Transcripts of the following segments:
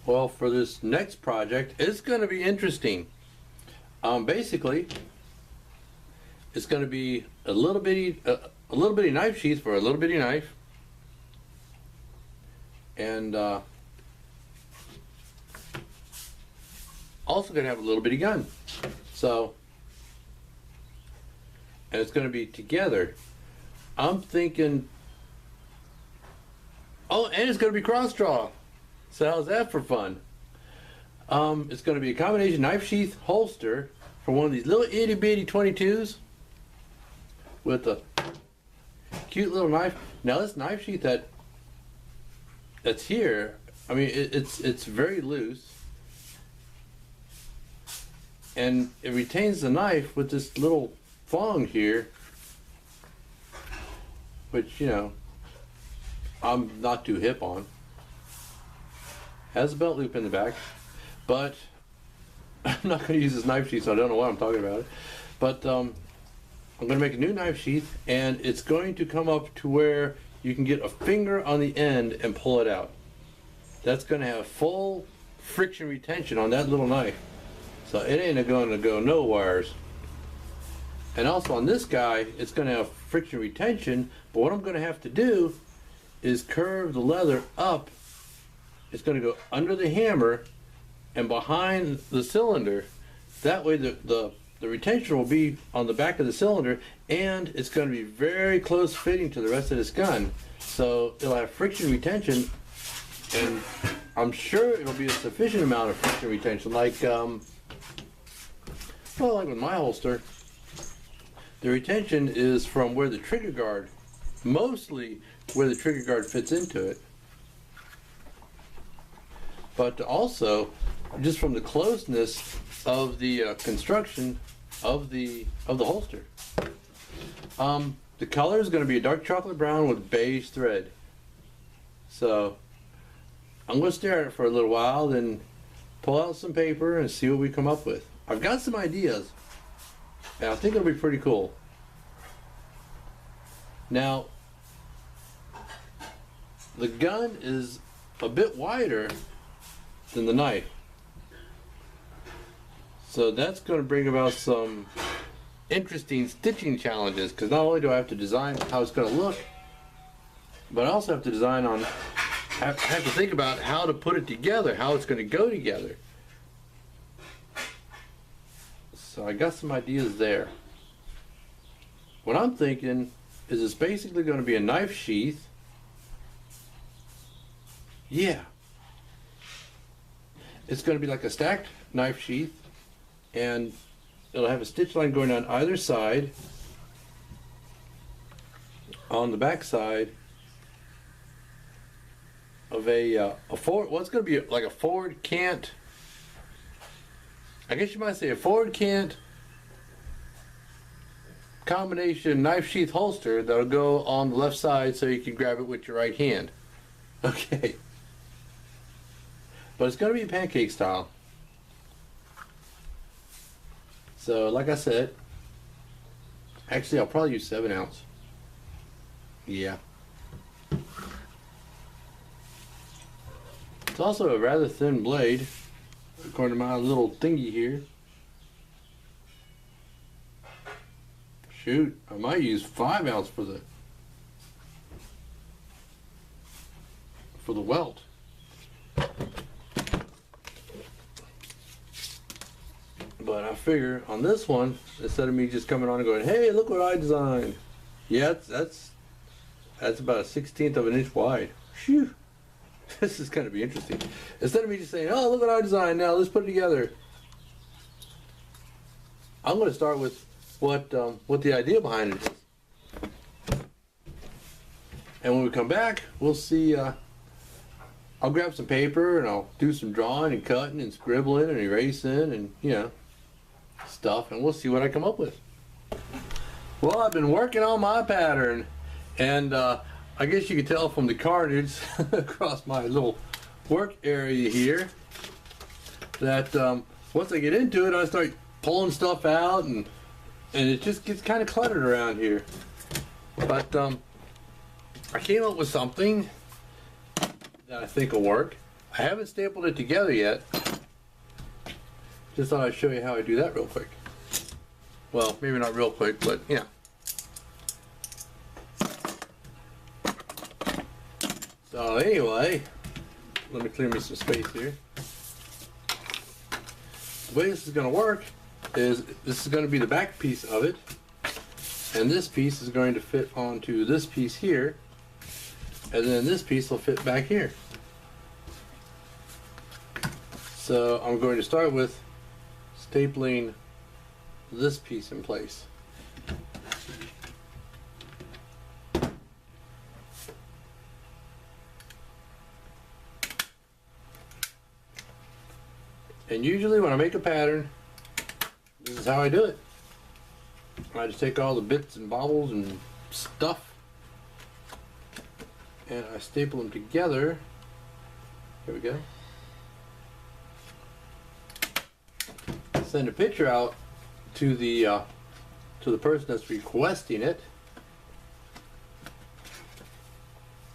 Well, for this next project, it's going to be interesting. Basically, it's going to be a little bitty knife sheath for a little bitty knife, and also going to have a little bitty gun. So, and it's going to be together. I'm thinking, oh, and it's going to be cross draw. So how's that for fun? It's going to be a combination knife sheath holster for one of these little itty bitty 22s with a cute little knife. Now this knife sheath that's here, I mean it's very loose, and it retains the knife with this little thong here, which, you know, I'm not too hip on. Has a belt loop in the back, but I'm not going to use this knife sheath, so I don't know why I'm talking about it. But I'm going to make a new knife sheath, and it's going to come up to where you can get a finger on the end and pull it out. That's going to have full friction retention on that little knife, so it ain't going to go no wires. And also on this guy, it's going to have friction retention, but what I'm going to have to do is curve the leather up. It's going to go under the hammer and behind the cylinder. That way the retention will be on the back of the cylinder, and it's going to be very close fitting to the rest of this gun. So it'll have friction retention, and I'm sure it'll be a sufficient amount of friction retention. Like, well, like with my holster, the retention is from where the trigger guard, mostly where the trigger guard fits into it, but also just from the closeness of the construction of the holster. The color is going to be a dark chocolate brown with beige thread. So I'm going to stare at it for a little while, then pull out some paper and see what we come up with. I've got some ideas, and I think it'll be pretty cool. Now, the gun is a bit wider than the knife, so that's going to bring about some interesting stitching challenges, because not only do I have to design how it's going to look, but I also have to design on, have to think about how to put it together, how it's going to go together. So I got some ideas there. What I'm thinking is it's basically going to be a knife sheath. Yeah. It's going to be like a stacked knife sheath, and it'll have a stitch line going down either side. On the back side of a forward, well, it's going to be like a forward cant. I guess you might say a forward cant combination knife sheath holster that'll go on the left side so you can grab it with your right hand. Okay. But it's going to be pancake style. So, like I said, actually I'll probably use 7 ounce. Yeah. It's also a rather thin blade, according to my little thingy here. Shoot, I might use 5 ounce for the welt. But I figure on this one, instead of me just coming on and going, "Hey, look what I designed," yeah, that's about a 1/16 of an inch wide. Phew. This is going to be interesting. Instead of me just saying, "Oh, look what I designed, now let's put it together," I'm going to start with what the idea behind it is. And when we come back, we'll see. I'll grab some paper and I'll do some drawing and cutting and scribbling and erasing and, you know, stuff, and we'll see what I come up with. Well, I've been working on my pattern, and I guess you can tell from the carnage across my little work area here that once I get into it, I start pulling stuff out, and it just gets kind of cluttered around here. But I came up with something that I think will work. I haven't stapled it together yet. Just thought I'd show you how I do that real quick. Well, maybe not real quick, but yeah. So anyway, let me clear me some space here. The way this is going to work is this is going to be the back piece of it, and this piece is going to fit onto this piece here, and then this piece will fit back here. So I'm going to start with stapling this piece in place. And usually when I make a pattern, this is how I do it. I just take all the bits and bobbles and stuff and I staple them together. Here we go. Send a picture out to the person that's requesting it,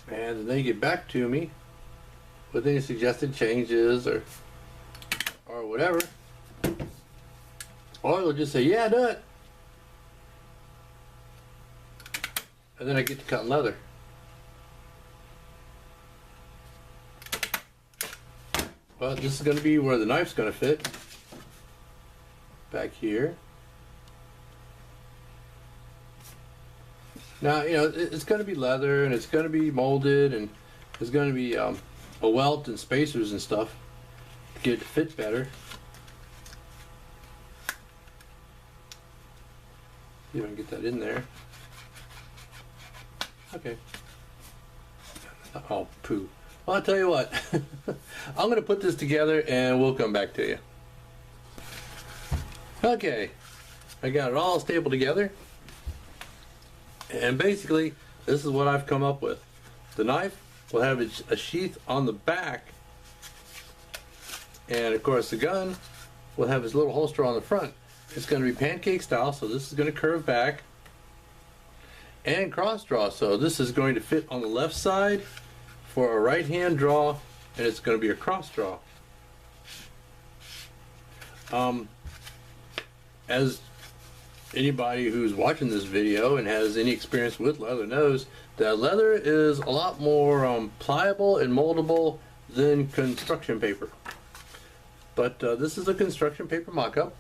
and then they get back to me with any suggested changes or whatever, or they'll just say, yeah, do it, and then I get to cutting leather. Well, this is going to be where the knife's going to fit, back here. Now, you know, it's going to be leather and it's going to be molded and there's going to be a welt and spacers and stuff to get it to fit better. See if I can get that in there. Okay. Oh, poo. Well, I'll tell you what. I'm going to put this together and we'll come back to you. Okay. I got it all stapled together. And basically, this is what I've come up with. The knife will have a sheath on the back. And of course, the gun will have its little holster on the front. It's going to be pancake style, so this is going to curve back. And cross draw, so this is going to fit on the left side for a right hand draw, and it's going to be a cross draw. As anybody who's watching this video and has any experience with leather knows that leather is a lot more pliable and moldable than construction paper. But this is a construction paper mock-up.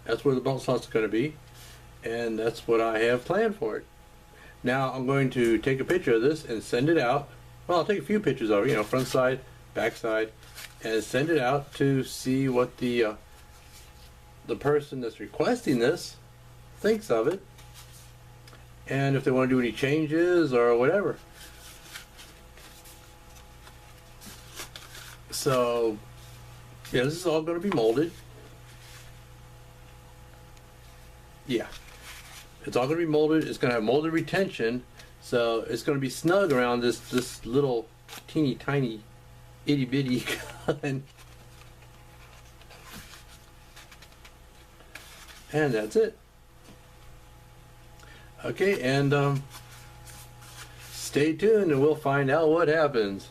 That's where the belt slot's going to be, and that's what I have planned for it. Now I'm going to take a picture of this and send it out. Well, I'll take a few pictures of it, you know, front side, back side, and send it out to see what the person that's requesting this thinks of it, and if they want to do any changes or whatever. So yeah, this is all going to be molded. Yeah, it's all going to be molded. It's going to have molded retention, so it's going to be snug around this little teeny tiny itty bitty gun. And that's it. Okay, and stay tuned and we'll find out what happens.